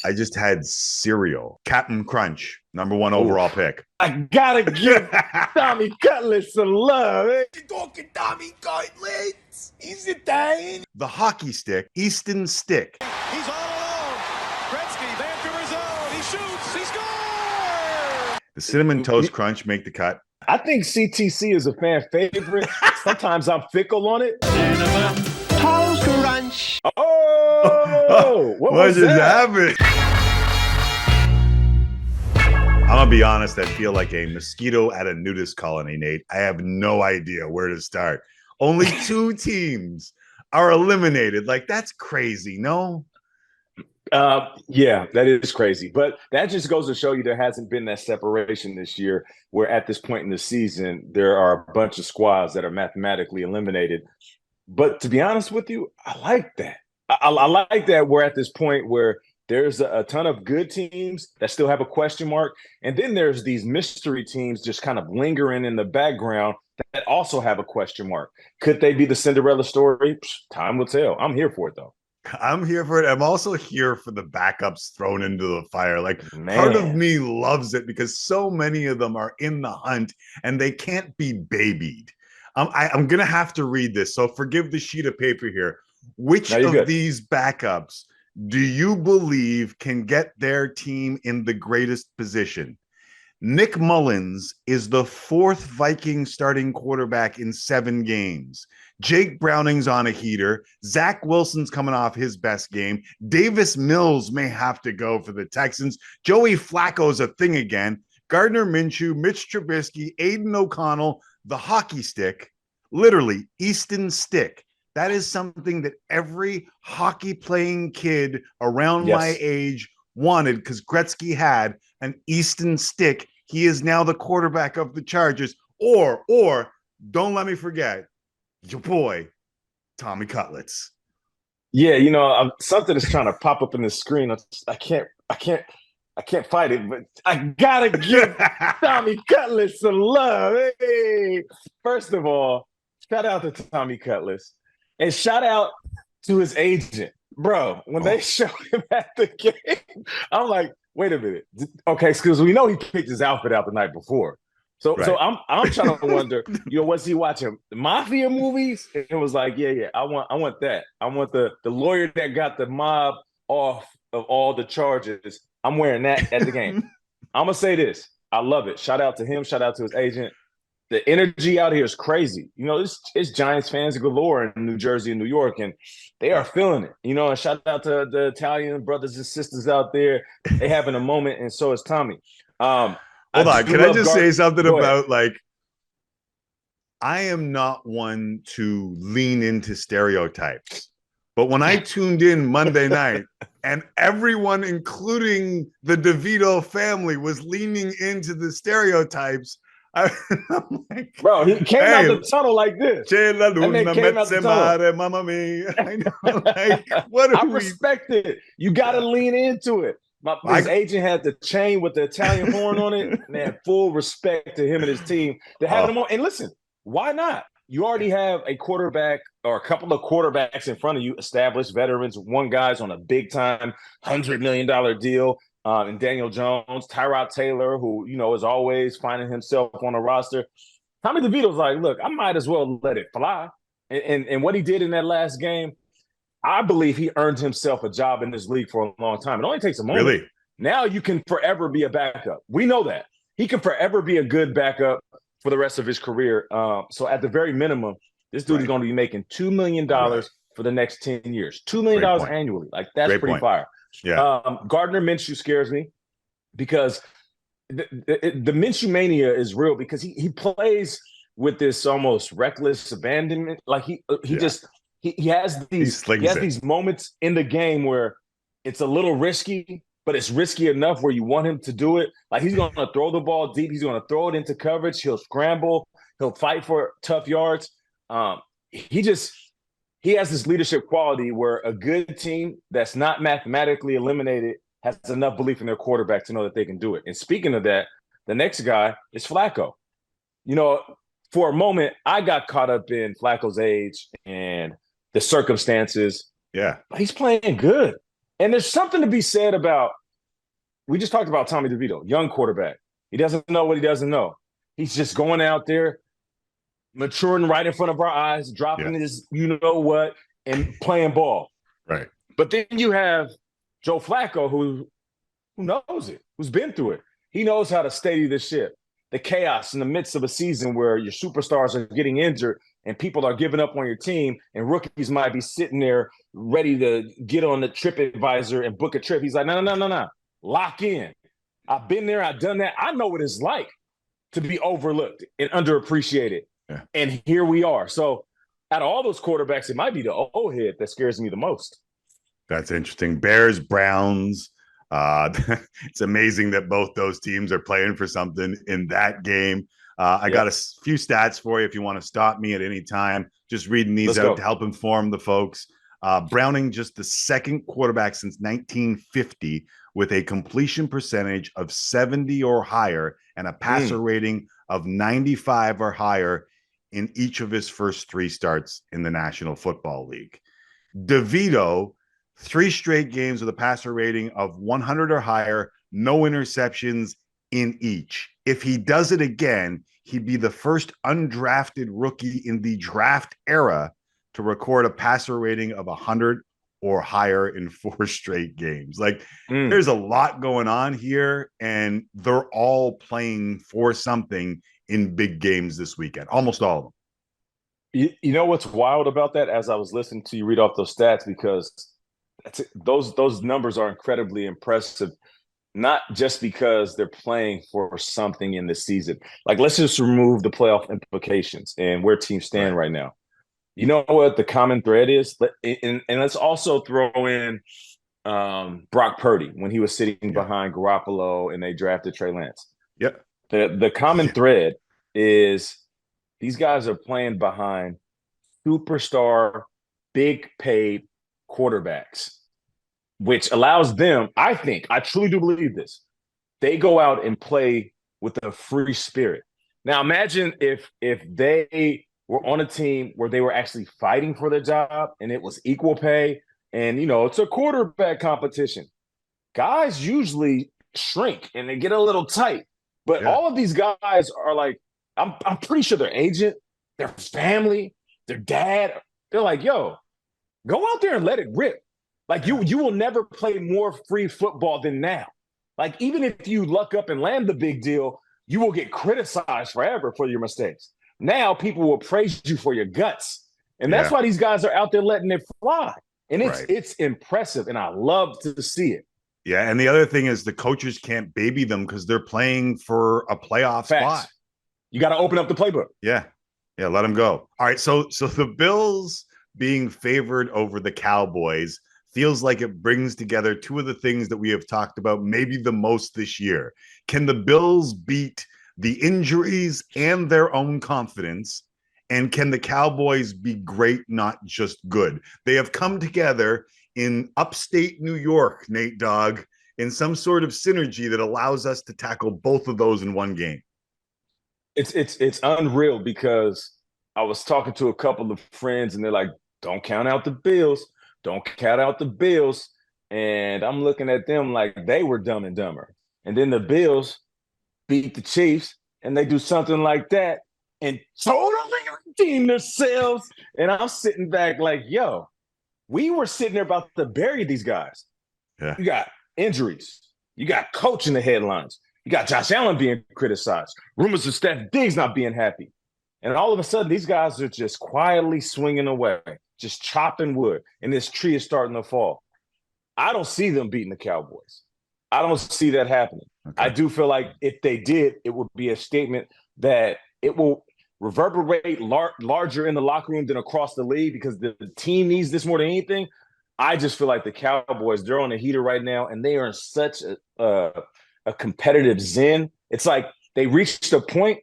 I just had cereal. Captain Crunch, #1 overall pick. I gotta give Tommy Cutlets some love. Talking Tommy Cutlets. He's Italian. The hockey stick, Easton Stick. He's all alone. Gretzky, Vancouver zone. He shoots. He scores. The Cinnamon Toast Crunch make the cut. I think CTC is a fan favorite. Sometimes I'm fickle on it. Cinnamon Toast Crunch. Oh, what just happened? I'm gonna be honest, I feel like a mosquito at a nudist colony, Nate. I have no idea where to start. Only 2 teams are eliminated. Like, that's crazy, no? Yeah, that is crazy. But that just goes to show you there hasn't been that separation this year, where at this point in the season, there are a bunch of squads that are mathematically eliminated. But to be honest with you, I like that. I like that we're at this point where there's a ton of good teams that still have a question mark. And then there's these mystery teams just kind of lingering in the background that also have a question mark. Could they be the Cinderella story? Time will tell. I'm here for it, though. I'm here for it. I'm also here for the backups thrown into the fire. Like, part of me loves it because so many of them are in the hunt and they can't be babied. I'm going to have to read this, so forgive the sheet of paper here. Which of these backups do you believe can get their team in the greatest position? Nick Mullins is the 4th Viking starting quarterback in 7 games. Jake Browning's on a heater. Zach Wilson's coming off his best game. Davis Mills may have to go for the Texans. Joey Flacco's a thing again. Gardner Minshew, Mitch Trubisky, Aiden O'Connell, the hockey stick, literally Easton Stick. That is something that every hockey-playing kid around my age wanted because Gretzky had an Easton Stick. He is now the quarterback of the Chargers. Or don't let me forget, your boy, Tommy Cutlets. Yeah, you know, something is trying to pop up in the screen. I can't fight it, but I gotta give Tommy Cutlets some love. Hey, first of all, shout out to Tommy Cutlets. And shout out to his agent. Bro, when they showed him at the game, I'm like, wait a minute. Okay, because we know he picked his outfit out the night before. So I'm trying to wonder, was he watching mafia movies? And it was like, yeah, I want that. I want the lawyer that got the mob off of all the charges. I'm wearing that at the game. I'm gonna say this. I love it. Shout out to him, shout out to his agent. The energy out here is crazy. You know, it's Giants fans galore in New Jersey and New York, and they are feeling it. You know, and shout out to the Italian brothers and sisters out there. They having a moment, and so is Tommy. Hold on. Can I just say something about, like, I am not one to lean into stereotypes, but when I tuned in Monday night and everyone, including the DeVito family, was leaning into the stereotypes, I'm like, bro, he came out the tunnel like this. I know, like, what are I respect it. You got to lean into it. His agent had the chain with the Italian horn on it. Man, full respect to him and his team. They have him on. And listen, why not? You already have a quarterback or a couple of quarterbacks in front of you, established veterans. One guy's on a big-time $100 million deal. And Daniel Jones, Tyrod Taylor, who, you know, is always finding himself on a roster. Tommy DeVito's like, look, I might as well let it fly. And what he did in that last game, I believe he earned himself a job in this league for a long time. It only takes a moment. Really? Now you can forever be a backup. We know that. He can forever be a good backup for the rest of his career. So at the very minimum, this dude is going to be making $2 million for the next 10 years. $2 million annually. Like, that's pretty fire. Yeah. Gardner Minshew scares me because the Minshew mania is real because he plays with this almost reckless abandonment. Like he has these moments in the game where it's a little risky, but it's risky enough where you want him to do it. Like, he's going to throw the ball deep. He's going to throw it into coverage. He'll scramble. He'll fight for tough yards. He has this leadership quality where a good team that's not mathematically eliminated has enough belief in their quarterback to know that they can do it. And speaking of that, the next guy is Flacco. You know, for a moment, I got caught up in Flacco's age and the circumstances. Yeah. But he's playing good. And there's something to be said about, we just talked about Tommy DeVito, young quarterback. He doesn't know what he doesn't know. He's just going out there, maturing right in front of our eyes, dropping his you-know-what, and playing ball. Right. But then you have Joe Flacco, who knows it, who's been through it. He knows how to steady the ship. The chaos in the midst of a season where your superstars are getting injured and people are giving up on your team and rookies might be sitting there ready to get on the TripAdvisor and book a trip. He's like, no. Lock in. I've been there. I've done that. I know what it's like to be overlooked and underappreciated. Yeah. And here we are. So out of all those quarterbacks, it might be the old head that scares me the most. That's interesting. Bears, Browns. It's amazing that both those teams are playing for something in that game. I got a few stats for you if you want to stop me at any time. Just reading these out to help inform the folks. Browning, just the second quarterback since 1950 with a completion percentage of 70 or higher and a passer rating of 95 or higher in each of his first 3 starts in the National Football League. DeVito, 3 straight games with a passer rating of 100 or higher, no interceptions in each. If he does it again, he'd be the first undrafted rookie in the draft era to record a passer rating of 100 or higher in 4 straight games. Like, there's a lot going on here, and they're all playing for something in big games this weekend, almost all of them. You know what's wild about that? As I was listening to you read off those stats, because those numbers are incredibly impressive, not just because they're playing for something in the season. Like, let's just remove the playoff implications and where teams stand right now. You know what the common thread is? And let's also throw in Brock Purdy when he was sitting behind Garoppolo and they drafted Trey Lance. Yep. The common thread is these guys are playing behind superstar, big paid quarterbacks, which allows them, I truly do believe this, they go out and play with a free spirit. Now imagine if they were on a team where they were actually fighting for their job and it was equal pay and, it's a quarterback competition. Guys usually shrink and they get a little tight. But all of these guys are like, I'm pretty sure their agent, their family, their dad, they're like, yo, go out there and let it rip. Like, you will never play more free football than now. Like, even if you luck up and land the big deal, you will get criticized forever for your mistakes. Now people will praise you for your guts. And that's why these guys are out there letting it fly. And it's impressive, and I love to see it. Yeah, and the other thing is the coaches can't baby them because they're playing for a playoff spot. You got to open up the playbook. Yeah, let them go. All right, so the Bills being favored over the Cowboys feels like it brings together 2 of the things that we have talked about maybe the most this year. Can the Bills beat the injuries and their own confidence? And can the Cowboys be great, not just good? They have come together in upstate New York, Nate Dogg, in some sort of synergy that allows us to tackle both of those in one game. It's unreal, because I was talking to a couple of friends and they're like, don't count out the Bills. Don't count out the Bills. And I'm looking at them like they were Dumb and Dumber. And then the Bills beat the Chiefs and they do something like that and totally redeem themselves. And I'm sitting back like, yo, we were sitting there about to bury these guys. Yeah. You got injuries. You got coach in the headlines. You got Josh Allen being criticized. Rumors of Steph Diggs not being happy. And all of a sudden, these guys are just quietly swinging away, just chopping wood. And this tree is starting to fall. I don't see them beating the Cowboys. I don't see that happening. Okay. I do feel like if they did, it would be a statement that it will reverberate larger in the locker room than across the league, because the team needs this more than anything. I just feel like the Cowboys, they're on the heater right now, and they are in such a competitive zen. It's like they reached a point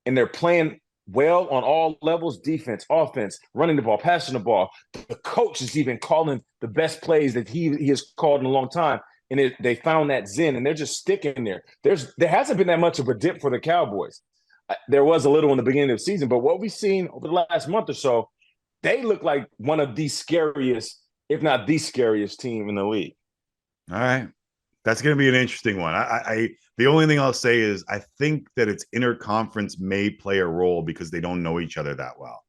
and they're playing well on all levels, defense, offense, running the ball, passing the ball. The coach is even calling the best plays that he has called in a long time. And they found that zen, and they're just sticking there. There hasn't been that much of a dip for the Cowboys. There was a little in the beginning of the season, but what we've seen over the last month or so, they look like one of the scariest, if not the scariest team in the league. All right. That's going to be an interesting one. The only thing I'll say is I think that its interconference may play a role because they don't know each other that well.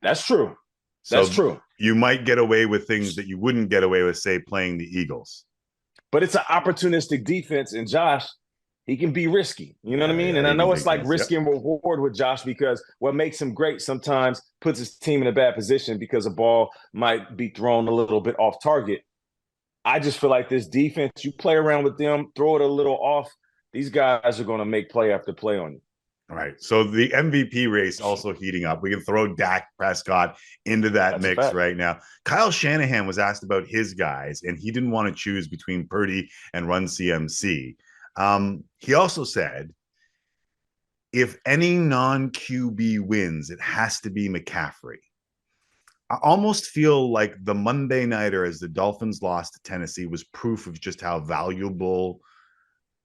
That's true. So That's true. You might get away with things that you wouldn't get away with, say, playing the Eagles. But it's an opportunistic defense, and Josh, he can be risky. You know what I mean? And I know it's like risk and reward with Josh, because what makes him great sometimes puts his team in a bad position because a ball might be thrown a little bit off target. I just feel like this defense, you play around with them, throw it a little off, these guys are going to make play after play on you. All right. So the MVP race also heating up. We can throw Dak Prescott into that mix right now. Kyle Shanahan was asked about his guys, and he didn't want to choose between Purdy and Run CMC. He also said, if any non-QB wins, it has to be McCaffrey. I almost feel like the Monday nighter as the Dolphins lost to Tennessee was proof of just how valuable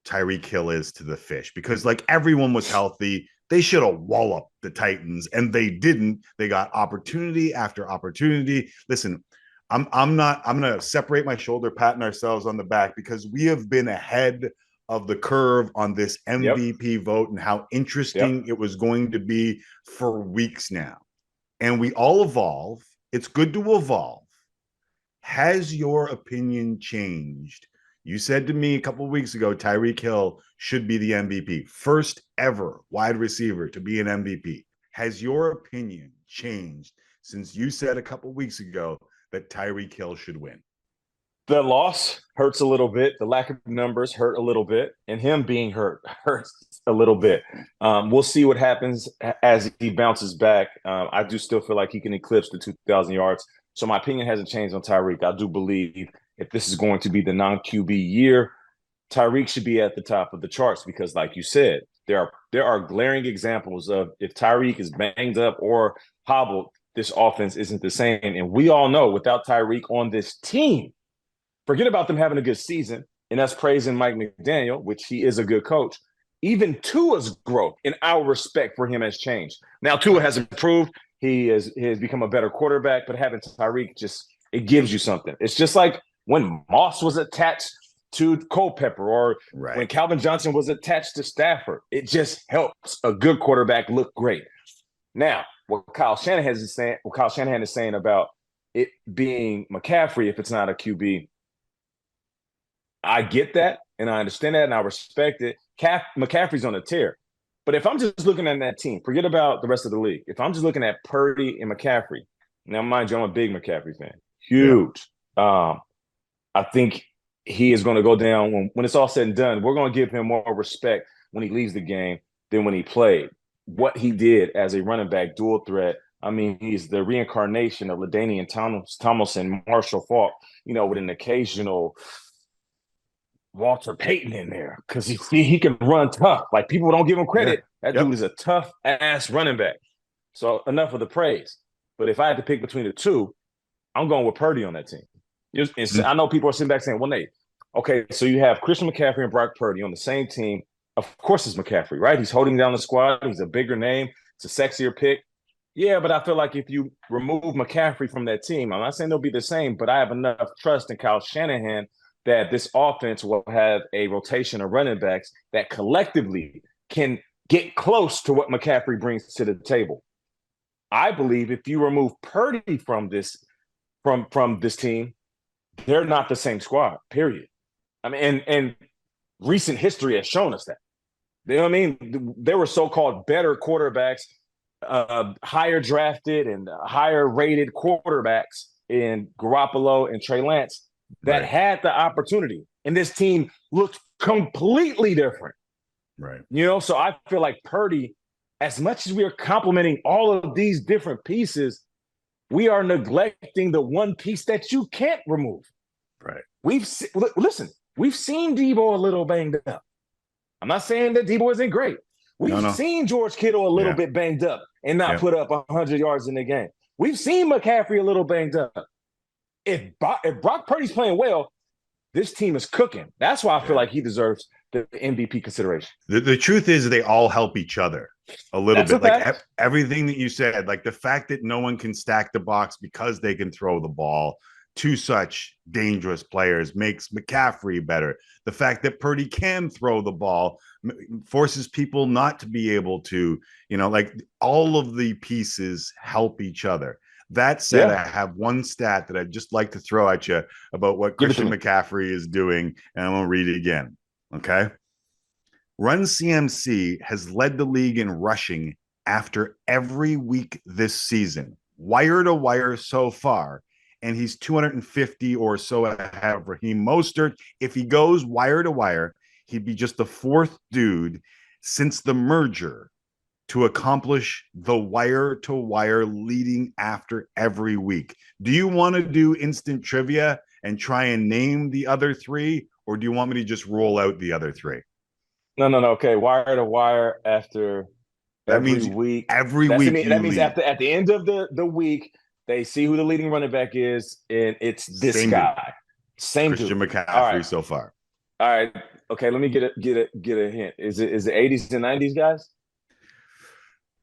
Tyreek Hill is to the Fish, because like everyone was healthy. They should have walloped the Titans, and they didn't. They got opportunity after opportunity. Listen, I'm going to separate my shoulder, patting ourselves on the back, because we have been ahead of the curve on this MVP vote and how interesting it was going to be for weeks now. And we all evolve. It's good to evolve. Has your opinion changed? You said to me a couple of weeks ago, Tyreek Hill should be the MVP. First ever wide receiver to be an MVP. Has your opinion changed since you said a couple of weeks ago that Tyreek Hill should win? The loss hurts a little bit. The lack of numbers hurt a little bit. And him being hurt hurts a little bit. We'll see what happens as he bounces back. I do still feel like he can eclipse the 2,000 yards. So my opinion hasn't changed on Tyreek. I do believe if this is going to be the non-QB year, Tyreek should be at the top of the charts, because like you said, there are glaring examples of if Tyreek is banged up or hobbled, this offense isn't the same. And we all know without Tyreek on this team, forget about them having a good season and us praising Mike McDaniel, which he is a good coach. Even Tua's growth and our respect for him has changed. Now, Tua has improved. He has become a better quarterback, but having Tyreek it gives you something. It's just like when Moss was attached to Culpepper, or when Calvin Johnson was attached to Stafford. It just helps a good quarterback look great. Now, what Kyle Shanahan is saying about it being McCaffrey if it's not a QB, I get that, and I understand that, and I respect it. McCaffrey's on a tear. But if I'm just looking at that team, forget about the rest of the league. If I'm just looking at Purdy and McCaffrey, now mind you, I'm a big McCaffrey fan. Huge. Yeah. I think he is going to go down when it's all said and done. We're going to give him more respect when he leaves the game than when he played. What he did as a running back dual threat, I mean, he's the reincarnation of LaDainian Tomlinson, Marshall Faulk, with an occasional Walter Payton in there, because he can run tough. Like, people don't give him credit. That dude is a tough ass running back. So enough of the praise. But if I had to pick between the two, I'm going with Purdy on that team. I know people are sitting back saying, well, Nate, okay, so you have Christian McCaffrey and Brock Purdy on the same team. Of course it's McCaffrey, right? He's holding down the squad. He's a bigger name. It's a sexier pick. Yeah, but I feel like if you remove McCaffrey from that team, I'm not saying they'll be the same, but I have enough trust in Kyle Shanahan that this offense will have a rotation of running backs that collectively can get close to what McCaffrey brings to the table. I believe if you remove Purdy from this team, they're not the same squad, period. I mean, and recent history has shown us that. You know what I mean? There were so-called better quarterbacks, higher drafted and higher rated quarterbacks in Garoppolo and Trey Lance that had the opportunity. And this team looked completely different. Right. So I feel like Purdy, as much as we are complimenting all of these different pieces, we are neglecting the one piece that you can't remove. Right. We've seen Debo a little banged up. I'm not saying that Debo isn't great. We've seen George Kittle a little bit banged up and not put up 100 yards in the game. We've seen McCaffrey a little banged up. If Brock Purdy's playing well, this team is cooking. That's why I feel like he deserves the MVP consideration. The truth is they all help each other a little bit. Like everything that you said, like the fact that no one can stack the box because they can throw the ball, two such dangerous players makes McCaffrey better. The fact that Purdy can throw the ball forces people not to be able to, like all of the pieces help each other. That said, I have one stat that I'd just like to throw at you about what Christian McCaffrey is doing, and I'm going to read it again. Okay. Run CMC has led the league in rushing after every week this season, wire to wire so far. And he's 250 or so ahead of Raheem Mostert. If he goes wire to wire, he'd be just the fourth dude since the merger to accomplish the wire to wire leading after every week. Do you want to do instant trivia and try and name the other three, or do you want me to just roll out the other three? No. Okay, wire to wire after every week. Every week. That means at the end of the week, they see who the leading running back is, and it's this guy. Same Christian McCaffrey so far. All right. Okay, let me get a hint. Is it 80s and 90s guys?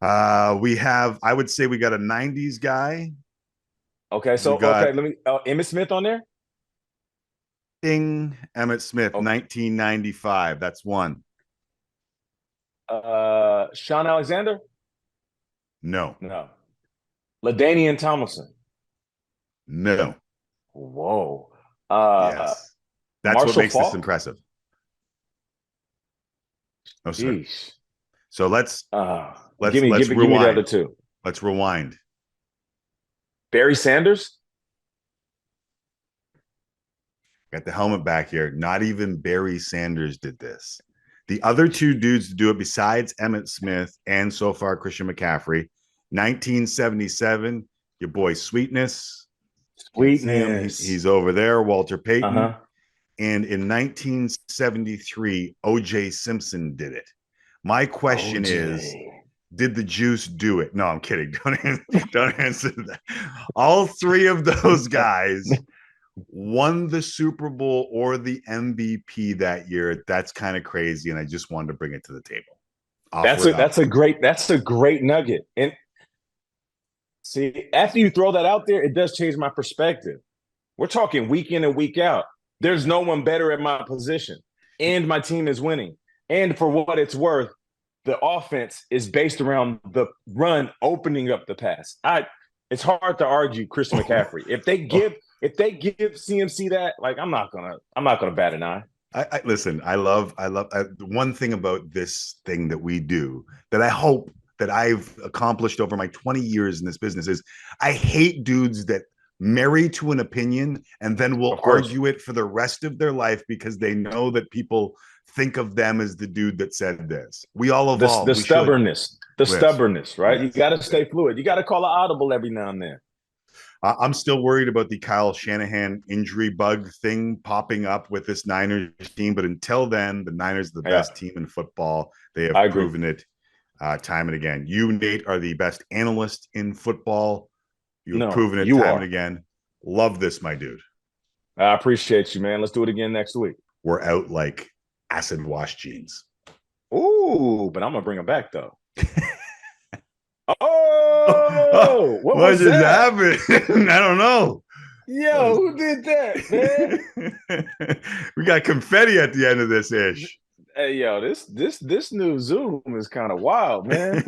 I would say we got a 90s guy. Okay, so let me Emmitt Smith on there? Emmitt Smith, 1995. That's one. Sean Alexander? No. LaDainian Tomlinson? No. Whoa. Yes. That's Marshall what makes Faulk? this impressive. No, sir. Jeez. So let's rewind. Give me the other two. Let's rewind. Barry Sanders? Got the helmet back here. Not even Barry Sanders did this. The other two dudes to do it besides Emmitt Smith and so far Christian McCaffrey, 1977, your boy Sweetness. He's over there, Walter Payton. And in 1973, O.J. Simpson did it. My question is, did the Juice do it? No, I'm kidding. Don't answer that. All three of those guys won the Super Bowl or the MVP that year. That's kind of crazy, and I just wanted to bring it to the table. That's a great nugget. And see, after you throw that out there, it does change my perspective. We're talking week in and week out. There's no one better at my position, and my team is winning. And for what it's worth, the offense is based around the run opening up the pass. It's hard to argue Christian McCaffrey. If they give CMC that, like, I'm not gonna bat an eye. Listen, I love one thing about this thing that we do that I hope that I've accomplished over my 20 years in this business is I hate dudes that marry to an opinion and then will argue it for the rest of their life because they know that people think of them as the dude that said this. We all evolve. The stubbornness, right? Yes. You got to stay fluid. You got to call an audible every now and then. I'm still worried about the Kyle Shanahan injury bug thing popping up with this Niners team. But until then, the Niners are the best team in football. They have proven it time and again. You, Nate, are the best analyst in football. You've proven it time and again. Love this, my dude. I appreciate you, man. Let's do it again next week. We're out like acid wash jeans. Ooh, but I'm going to bring them back, though. What just happened? I don't know. Yo, who did that, man? We got confetti at the end of this ish. Hey, yo, this new Zoom is kind of wild, man.